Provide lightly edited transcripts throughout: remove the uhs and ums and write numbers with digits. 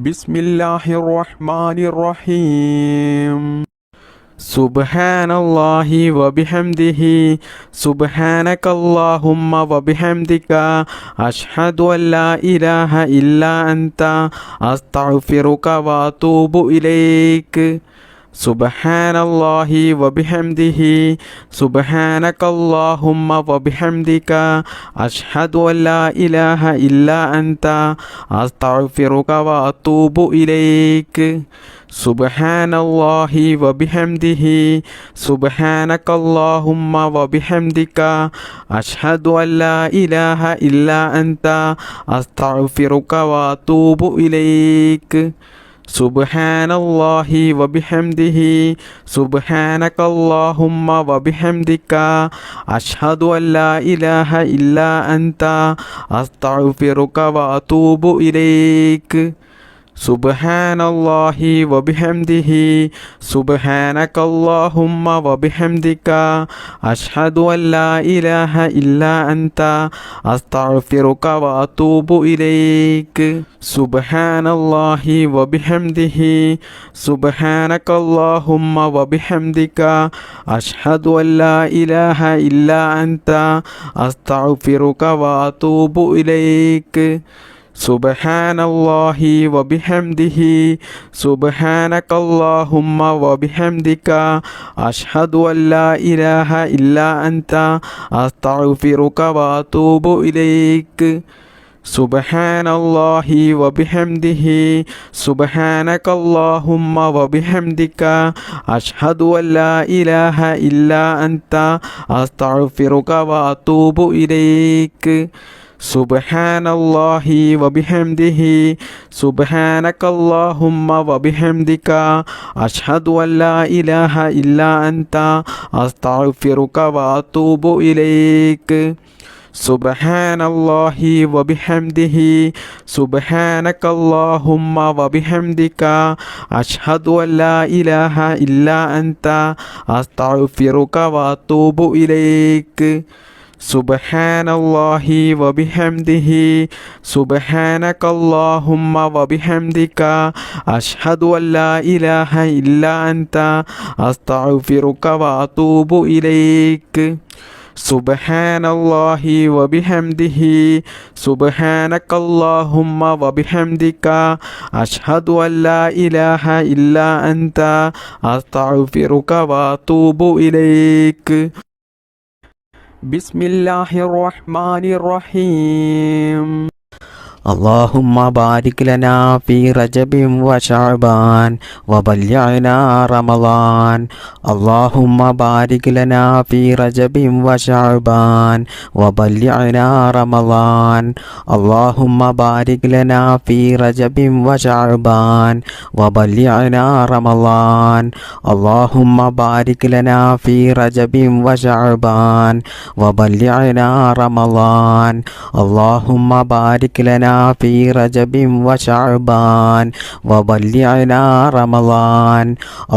ബിസ്മില്ലാഹിർ റഹ്മാനിർ റഹീം. സുബ്ഹാനല്ലാഹി വബിഹംദിഹി സുബ്ഹാനകല്ലാഹുമ്മ വബിഹംദിക അഷ്ഹദു അല്ലാ ഇലാഹ ഇല്ലാ അൻത അസ്തഗ്ഫിറുക വഅതൂബു ഇലൈക്. സുബ്ഹാനല്ലാഹി വബിഹംദിഹി സുബ്ഹാനകല്ലാഹുമ്മ വബിഹംദിക അഷ്ഹദു അല്ലാ ഇലാഹ ഇല്ലാ അൻത അസ്തഗ്ഫിറുക വഅതൂബു ഇലൈക്. സുബ്ഹാനല്ലാഹി വബിഹംദിഹി സുബ്ഹാനകല്ലാഹുമ്മ വബിഹംദിക അഷ്ഹദു അല്ലാ ഇലാഹ ഇല്ലാ അൻത അസ്തഗ്ഫിറുക വഅതൂബു ഇലൈക്. സുബ്ഹാനല്ലാഹി വബിഹംദിഹി സുബ്ഹാനകല്ലാഹുമ്മ വബിഹംദിക അഷ്ഹദു അല്ലാ ഇലാഹ ഇല്ലാ അൻത അസ്തഗ്ഫിറുക വഅതൂബു ഇലൈക്. സുബ്ഹാനല്ലാഹി വബിഹംദിഹി സുബ്ഹാനകല്ലാഹുമ്മ വബിഹംദിക അഷ്ഹദു അല്ലാ ഇലാഹ ഇല്ലാ അൻത അസ്തഗ്ഫിറുക വഅതൂബു ഇലൈക്. സുബ്ഹാനല്ലാഹി വബിഹംദിഹി സുബ്ഹാനകല്ലാഹുമ്മ വബിഹംദിക അഷ്ഹദു അല്ലാ ഇലാഹ ഇല്ലാ അൻത അസ്തഗ്ഫിറുക വഅതൂബു ഇലൈക്. സുബ്ഹാനല്ലാഹി വബിഹംദിഹി സുബ്ഹാനകല്ലാഹുമ്മ വബിഹംദിക അഷ്ഹദു അല്ലാ ഇലാഹ ഇല്ലാ അൻത അസ്തഗ്ഫിറുക വഅതൂബു ഇലൈക്. സുബ്ഹാനല്ലാഹി വബിഹംദിഹി സുബ്ഹാനകല്ലാഹുമ്മ വബിഹംദിക അഷ്ഹദു അല്ലാ ഇലാഹ ഇല്ലാ അൻത അസ്തഗ്ഫിറുക വഅതൂബു ഇലൈക്. സുബ്ഹാനല്ലാഹി വബിഹംദിഹി സുബ്ഹാനകല്ലാഹുമ്മ വബിഹംദിക അഷ്ഹദു അല്ലാ ഇലാഹ ഇല്ലാ അൻത അസ്തഗ്ഫിറുക വഅതൂബു ഇലൈക്. സുബ്ഹാനല്ലാഹി വബിഹംദിഹി സുബ്ഹാനകല്ലാഹുമ്മ വബിഹംദിക അഷ്ഹദു അല്ലാ ഇലാഹ ഇല്ലാ അൻത അസ്തഗ്ഫിറുക വഅതൂബു ഇലൈക്. സുബ്ഹാനല്ലാഹി വബിഹംദിഹി സുബ്ഹാനകല്ലാഹുമ്മ വബിഹംദിക അഷ്ഹദു അല്ലാ ഇലാഹ ഇല്ലാ അൻത അസ്തഗ്ഫിറുക വഅതൂബു ഇലൈക്. സുബ്ഹാനല്ലാഹി വബിഹംദിഹി സുബ്ഹാനകല്ലാഹുമ്മ വബിഹംദിക അഷ്ഹദു അല്ലാ ഇലാഹ ഇല്ലാ അൻത അസ്തഗ്ഫിറുക വഅതൂബു ഇലൈക്. ബിസ്മില്ലാഹിർ റഹ്മാനിർ റഹീം. اللهم بارك لنا في رجب وشعبان وبلغنا رمضان. اللهم بارك لنا في رجب وشعبان وبلغنا رمضان. اللهم بارك لنا في رجب وشعبان وبلغنا رمضان. اللهم بارك لنا في رجب وشعبان وبلغنا رمضان. اللهم بارك لنا في رجب وشعبان وبلغنا رمضان.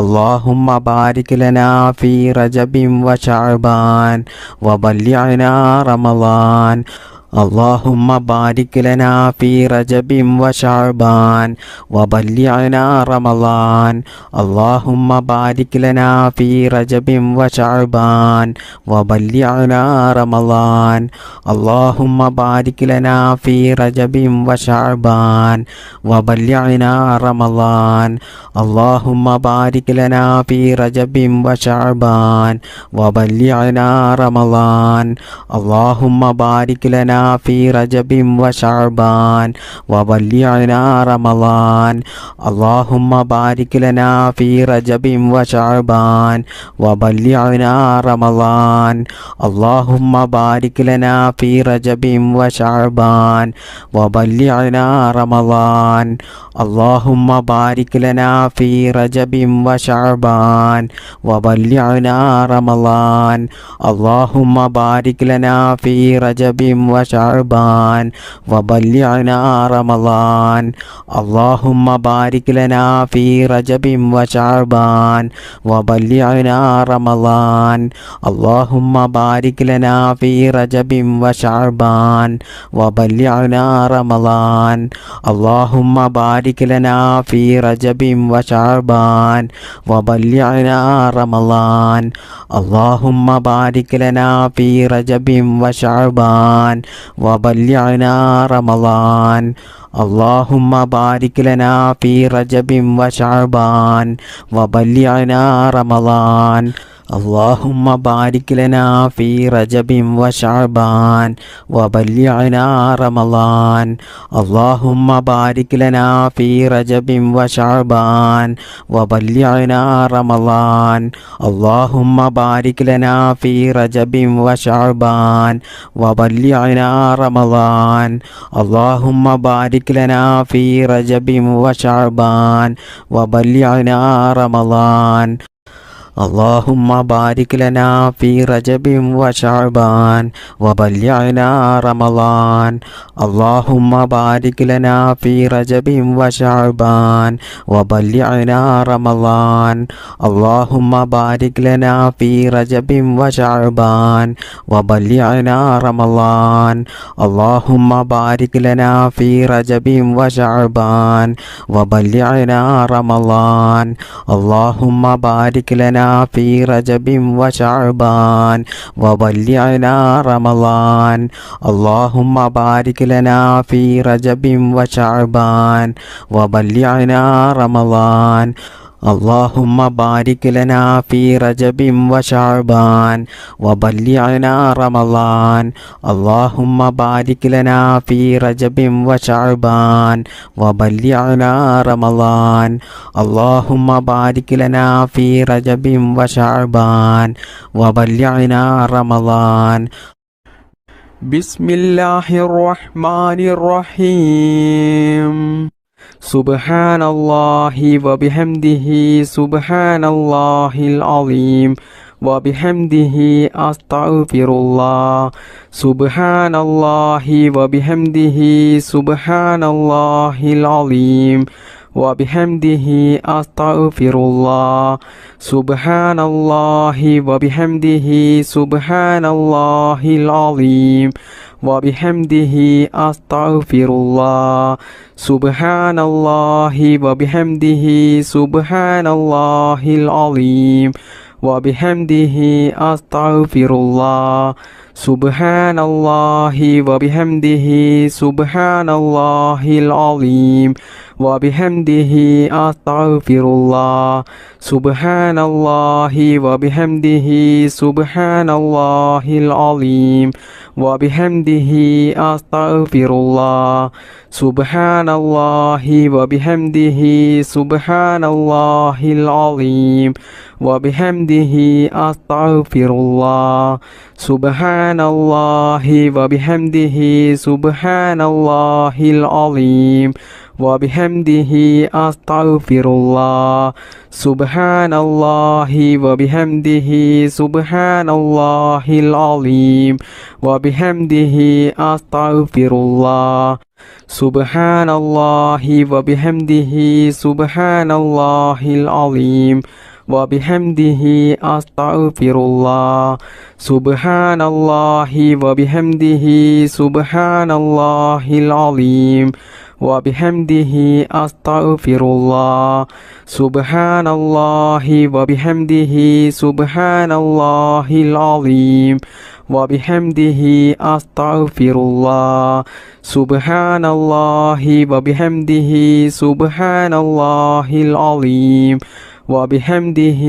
اللهم بارك لنا في رجب وشعبان وبلغنا رمضان. اللهم بارك لنا في رجب وشعبان وبلغنا رمضان. اللهم بارك لنا في رجب وشعبان وبلغنا رمضان. اللهم بارك لنا في رجب وشعبان وبلغنا رمضان. اللهم بارك لنا في رجب وشعبان وبلغنا رمضان. اللهم بارك لنا في رجب وشعبان وبلغنا رمضان. اللهم بارك لنا في رجب وشعبان وبلغنا رمضان. اللهم بارك لنا في رجب وشعبان وبلغنا رمضان. اللهم بارك لنا في رجب وشعبان وبلغنا رمضان. اللهم بارك لنا في رجب وشعبان وشعبان وبلغنا رمضان اللهم بارك لنا في رجب وشعبان وبلغنا رمضان اللهم بارك لنا في رجب وشعبان وبلغنا رمضان اللهم بارك لنا في رجب وشعبان وبلغنا رمضان اللهم بارك لنا في رجب وشعبان وبلغنا رمضان اللهم بارك لنا في رجب وشعبان وبلغنا رمضان اللهم بارك لنا في رجب وشعبان وبلغنا رمضان اللهم بارك لنا في رجب وشعبان وبلغنا رمضان اللهم بارك لنا في رجب وشعبان وبلغنا رمضان اللهم بارك لنا في رجب وشعبان وبلغنا رمضان اللهم بارك لنا في رجب وشعبان وبلغنا رمضان اللهم بارك لنا في رجب وشعبان وبلغنا رمضان اللهم بارك لنا في رجب وشعبان وبلغنا رمضان اللهم بارك لنا في رجب وشعبان وبلغنا رمضان اللهم بارك لنا في رجب وشعبان وبلغنا رمضان اللهم بارك لنا في رجب وشعبان وبلغنا رمضان اللهم بارك لنا في رجب وشعبان وبلغنا رمضان اللهم بارك لنا في رجب وشعبان وبلغنا رمضان اللهم بارك لنا في رجب وشعبان وبلغنا رمضان بسم الله الرحمن الرحيم سبحان الله وبحمده سبحان الله العظيم وبحمده أستغفر الله سبحان الله وبحمده سبحان الله العظيم وبحمده أستغفر الله سبحان الله وبحمده سبحان الله العظيم وبحمده أستغفر الله سبحان الله وبحمده سبحان الله العظيم وبحمده أستغفر الله سبحان الله وبحمده سبحان الله العظيم وبحمده أستغفر الله سبحان الله وبحمده سبحان الله العظيم وبحمده أستغفر الله سبحان الله وبحمده سبحان الله العظيم وبحمده أستغفر الله سبحان الله وبحمده سبحان الله العظيم وبحمده أستغفر الله سبحان الله وبحمده سبحان الله العظيم وبحمده أستغفر الله سبحان الله وبحمده سبحان الله العظيم وبحمده أستغفر الله سبحان الله وبحمده سبحان الله العظيم وبحمده أستغفر الله سبحان الله وبحمده سبحان الله العظيم وبحمده أستغفر الله سبحان الله وبحمده سبحان الله العظيم وبحمده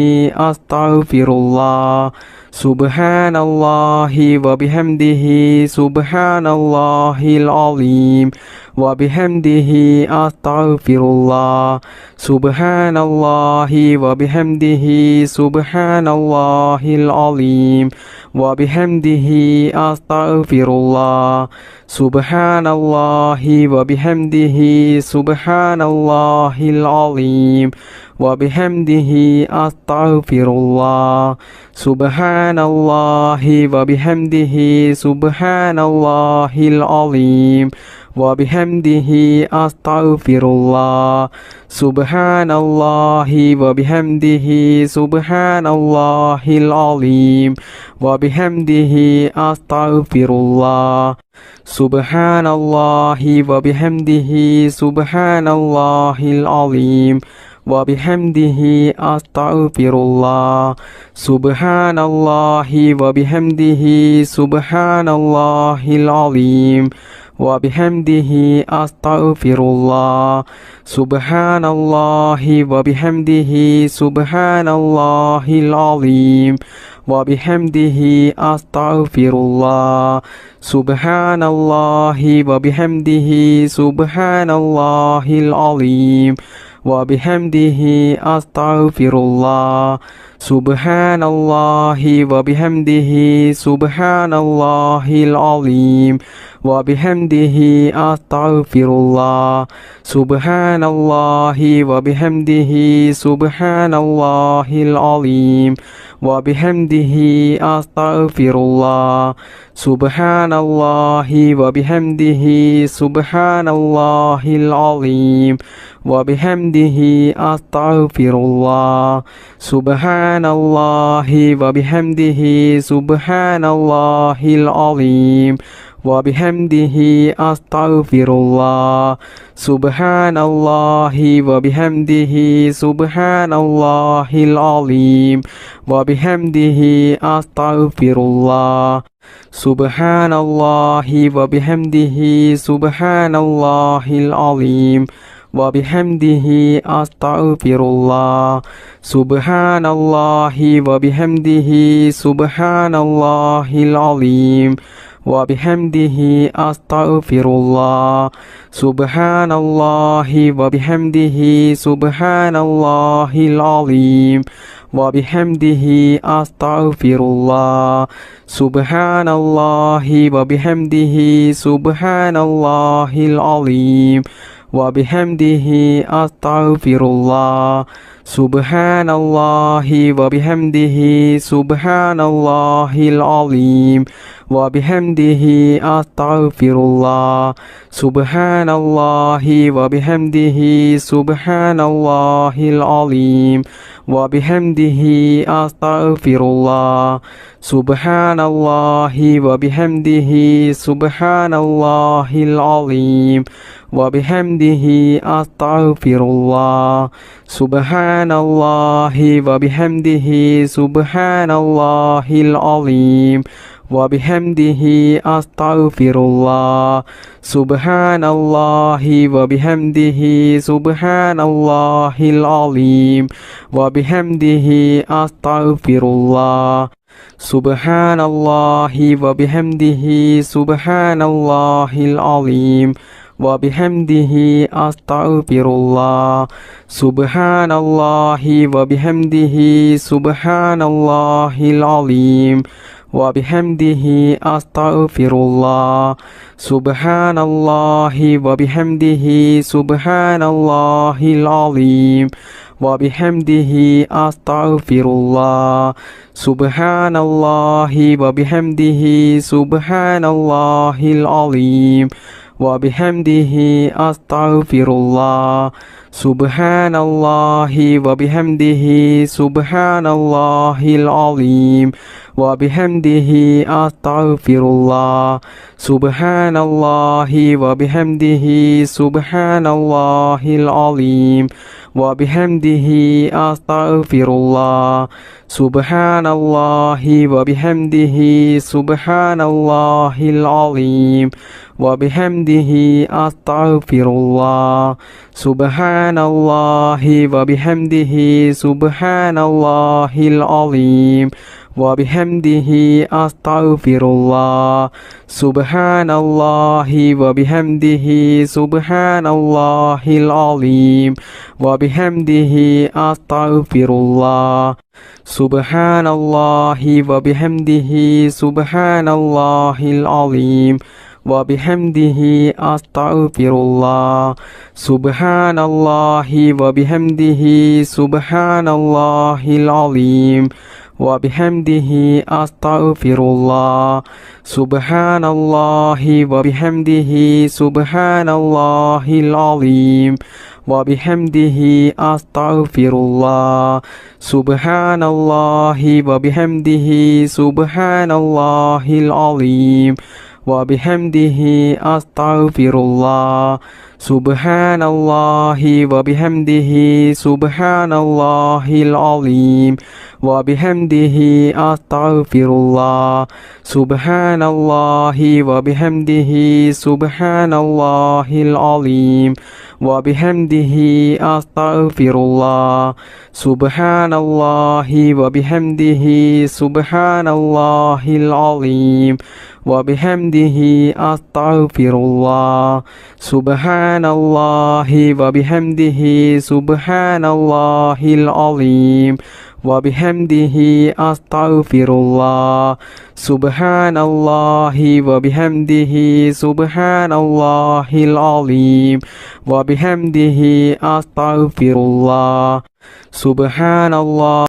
أستغفر الله سبحان الله وبحمده سبحان الله العظيم وبحمده أستغفر الله سبحان الله وبحمده سبحان الله العظيم وبحمده أستغفر الله سبحان الله وبحمده سبحان الله العظيم وبحمده أستغفر الله سبحان الله وبحمده سبحان الله العظيم وبحمده أستغفر الله سبحان الله وبحمده سبحان الله العظيم وبحمده أستغفر الله سبحان الله وبحمده سبحان الله العظيم وبحمده أستغفر الله سبحان الله وبحمده سبحان الله العظيم وبحمده أستغفر الله سبحان الله وبحمده سبحان الله العظيم وبحمده أستغفر الله سبحان الله وبحمده سبحان الله العظيم وبحمده أستغفر الله سبحان الله وبحمده سبحان الله العظيم وبحمده أستغفر الله سبحان الله وبحمده سبحان الله العظيم وبحمده أستغفر الله سبحان الله وبحمده سبحان الله العظيم وبحمده أستغفر الله سبحان الله وبحمده سبحان الله العظيم وبحمده أستغفر الله سبحان الله وبحمده سبحان الله العظيم وبحمده أستغفر الله سبحان الله وبحمده سبحان الله العظيم وبحمده أستغفر الله سبحان الله وبحمده سبحان الله العظيم وبحمده أستغفر الله سبحان الله وبحمده سبحان الله العظيم وبحمده أستغفر الله سبحان الله وبحمده سبحان الله العظيم وبحمده أستغفر الله سبحان الله وبحمده سبحان الله العظيم وبحمده أستغفر الله سبحان الله وبحمده سبحان الله العظيم وبحمده أستغفر الله سبحان الله وبحمده سبحان الله العظيم وبحمده أستغفر الله سبحان الله وبحمده سبحان الله العظيم وبحمده أستغفر الله سبحان الله وبحمده سبحان الله العظيم وبحمده أستغفر الله سبحان الله وبحمده سبحان الله العظيم وبحمده أستغفر الله سبحان الله وبحمده سبحان الله العظيم وبحمده أستغفر الله سبحان الله وبحمده سبحان الله العظيم وبحمده أستغفر الله سبحان الله وبحمده سبحان الله العظيم وبحمده أستغفر الله سبحان الله وبحمده سبحان الله العظيم وبحمده أستغفر الله سبحان الله وبحمده سبحان الله العظيم وبحمده أستغفر الله سبحان الله وبحمده سبحان الله العظيم وبحمده أستغفر الله سبحان الله وبحمده سبحان الله العظيم وبحمده أستغفر الله سبحان الله وبحمده سبحان الله العظيم وبحمده أستغفر الله سبحان الله وبحمده سبحان الله العظيم وبحمده أستغفر الله سبحان الله وبحمده سبحان الله العظيم وبحمده أستغفر الله سبحان الله وبحمده سبحان الله العظيم وبحمده أستغفر الله سبحان الله وبحمده سبحان الله العظيم وبحمده أستغفر الله سبحان الله وبحمده سبحان الله العظيم وبحمده أستغفر الله سبحان الله وبحمده سبحان الله العظيم وبحمده أستغفر الله سبحان الله وبحمده سبحان الله العظيم وبحمده أستغفر الله سبحان الله وبحمده سبحان الله العظيم وبحمده أستغفر الله سبحان الله وبحمده سبحان الله العظيم وبحمده أستغفر الله سبحان الله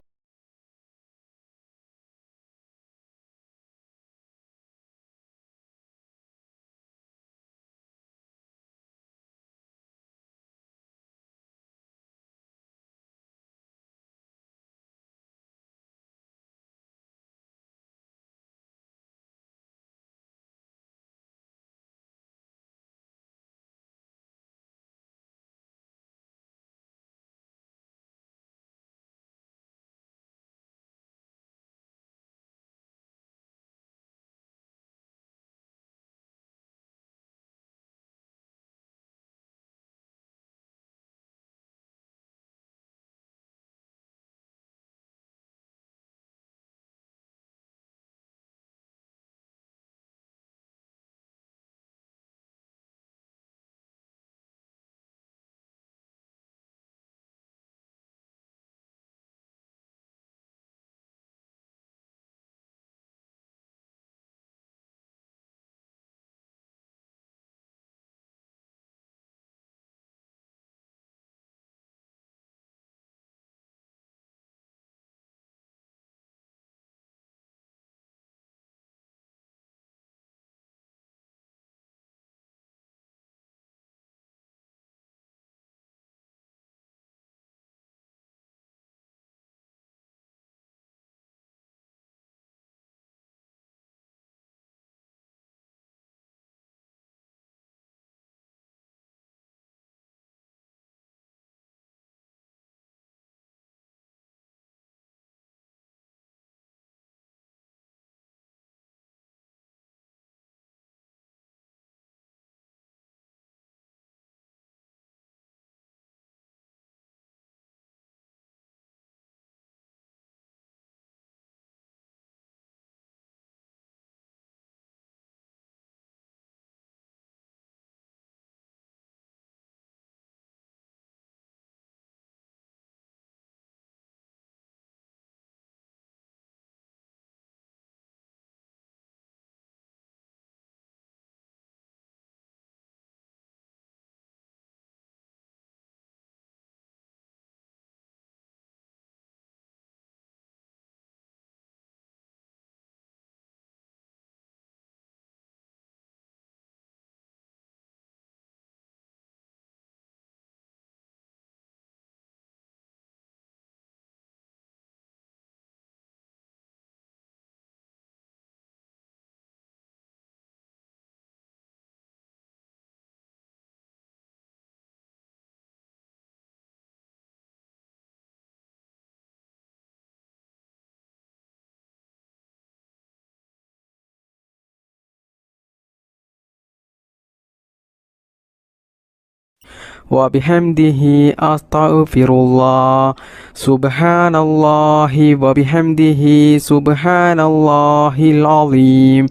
وبحمده أستغفر الله سبحان الله وبحمده سبحان الله العظيم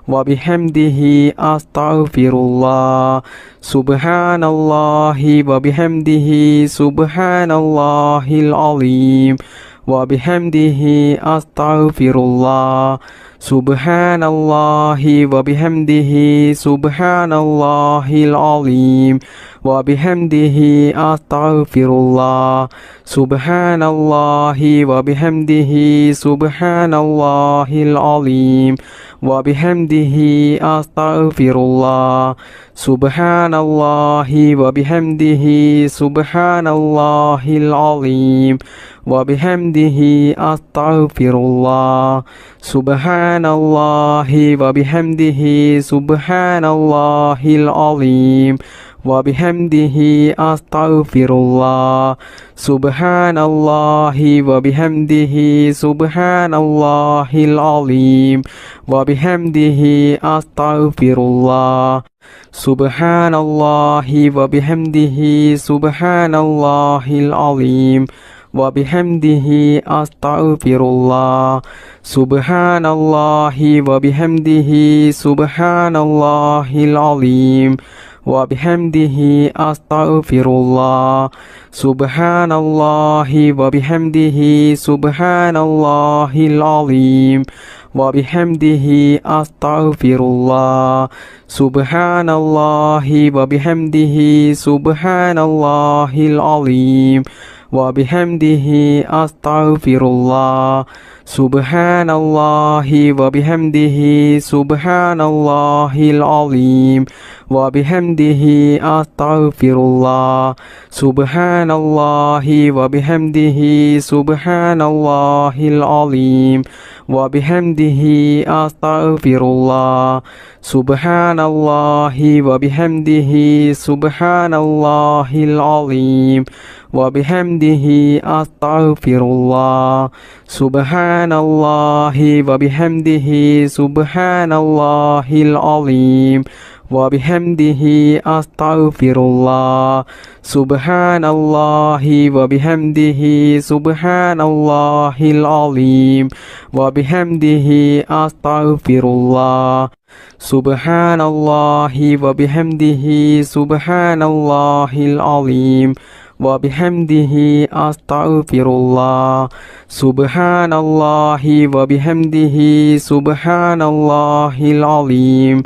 وبحمده أستغفر الله سبحان الله وبحمده سبحان الله العظيم وبحمده أستغفر الله سبحان الله وبحمده سبحان الله العظيم وبحمده أستغفر الله سبحان الله وبحمده سبحان الله العظيم وبحمده أستغفر الله سبحان الله وبحمده سبحان الله العظيم وبحمده أستغفر الله سبحان الله وبحمده سبحان الله العظيم وبحمده أستغفر الله سبحان الله وبحمده سبحان الله العظيم وبحمده أستغفر الله سبحان الله وبحمده سبحان الله العظيم وبحمده أستغفر الله سبحان الله وبحمده سبحان الله العظيم وبحمده أستغفر الله سبحان الله وبحمده سبحان الله العظيم وبحمده أستغفر الله سبحان الله وبحمده سبحان الله العظيم وبحمده أستغفر الله سبحان الله وبحمده سبحان الله العظيم وبحمده أستغفر الله سبحان الله وبحمده سبحان الله العظيم وبحمده أستغفر الله سبحان الله وبحمده سبحان الله العظيم وبحمده أستغفر الله سبحان الله وبحمده سبحان الله العظيم وبحمده أستغفر الله سبحان الله وبحمده سبحان الله العظيم وبحمده أستغفر الله سبحان الله وبحمده سبحان الله العظيم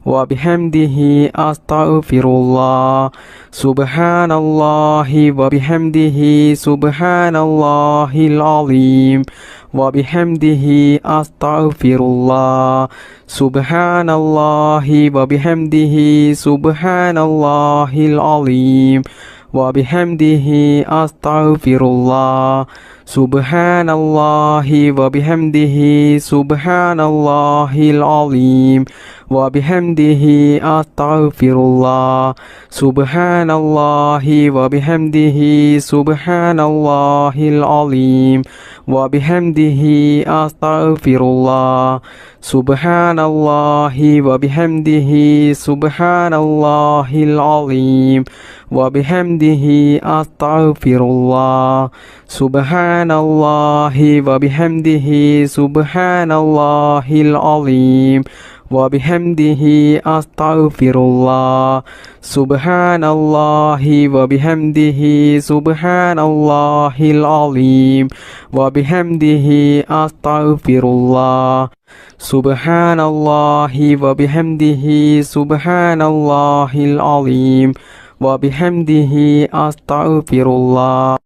وبحمده أستغفر الله سبحان الله وبحمده سبحان الله العظيم وبحمده أستغفر الله سبحان الله وبحمده سبحان الله العظيم وبحمده أستغفر الله سبحان الله وبحمده سبحان الله العظيم وبحمده أستغفر الله سبحان الله وبحمده سبحان الله العظيم وبحمده أستغفر الله سبحان الله وبحمده سبحان الله العظيم وبحمده أستغفر الله سبحان الله وبحمده سبحان الله العظيم وبحمده أستغفر الله سبحان الله وبحمده سبحان الله العظيم وبحمده أستغفر الله سبحان الله وبحمده سبحان الله العظيم وبحمده أستغفر الله سبحان الله وبحمده سبحان الله العظيم وبحمده أستغفر الله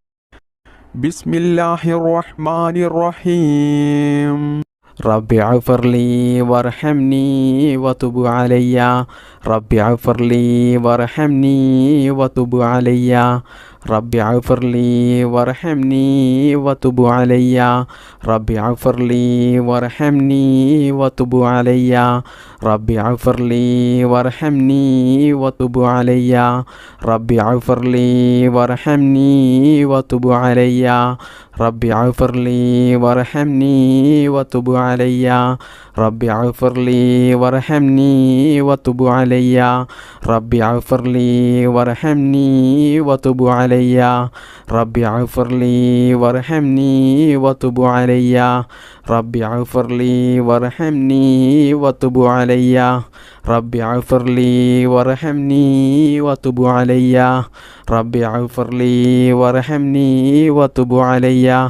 بسم الله الرحمن الرحيم رب اغفر لي وارحمني وتب علي رب اغفر لي وارحمني وتب علي رب اغفر لي وارحمني وتب علي رب اغفر لي وارحمني وتب علي رب اغفر لي وارحمني وتب علي رب اغفر لي وارحمني وتب علي رب اغفر لي وارحمني وتب علي رب اغفر لي وارحمني وتب علي رب اغفر لي وارحمني وتب علي رب اغفر لي وارحمني وتب علي رب اغفر لي وارحمني وتب علي رب اغفر لي وارحمني وتب علي رب اغفر لي وارحمني وتب علي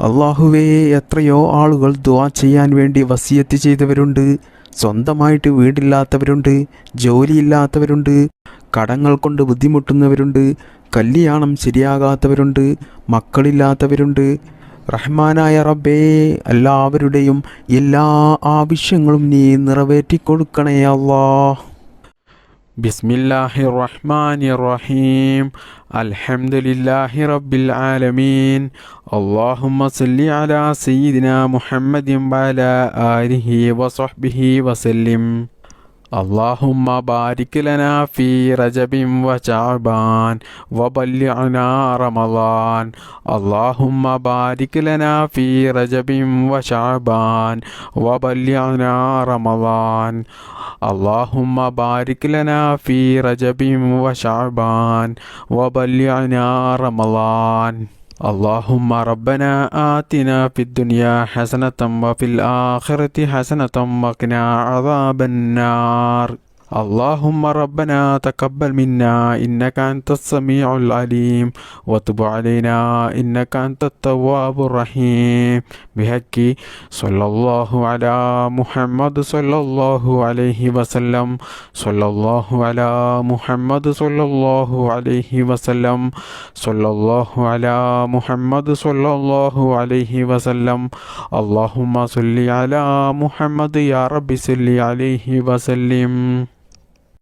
അള്ളാഹുവേ, എത്രയോ ആളുകൾ ദുആ ചെയ്യാൻ വേണ്ടി വസിയത്ത് ചെയ്തവരുണ്ട്. സ്വന്തമായിട്ട് വീടില്ലാത്തവരുണ്ട്, ജോലിയില്ലാത്തവരുണ്ട്, കടങ്ങൾ കൊണ്ട് ബുദ്ധിമുട്ടുന്നവരുണ്ട്, കല്യാണം ശരിയാകാത്തവരുണ്ട്, മക്കളില്ലാത്തവരുണ്ട്. റഹ്മാനായ റബ്ബേ, എല്ലാവരുടെയും എല്ലാ ആവശ്യങ്ങളും നീ നിറവേറ്റിക്കൊടുക്കണേ അല്ലാഹ്. ബിസ്മില്ലാഹിർ റഹ്മാനിർ റഹീം. അൽഹംദുലില്ലാഹി റബ്ബിൽ ആലമീൻ. അല്ലാഹുമ്മ സല്ലി അലാ സയ്യിദിനാ മുഹമ്മദിൻ വഅലാ ആലിഹി വസഹ്ബിഹി വസല്ലിം. اللهم بارك لنا في رجب وشعبان وبلغنا رمضان. اللهم بارك لنا في رجب وشعبان وبلغنا رمضان. اللهم بارك لنا في رجب وشعبان وبلغنا رمضان. اللهم ربنا آتنا في الدنيا حسنة وفي الآخرة حسنة وقنا عذاب النار. اللهم ربنا تقبل منا إنك أنت السميع العليم وتب علينا إنك أنت التواب الرحيم. بحق صلى الله على محمد صلى الله عليه وسلم. صلى الله على محمد صلى الله عليه وسلم. صلى الله على محمد صلى الله عليه وسلم. اللهم صل على محمد يا رب صل عليه وسلم.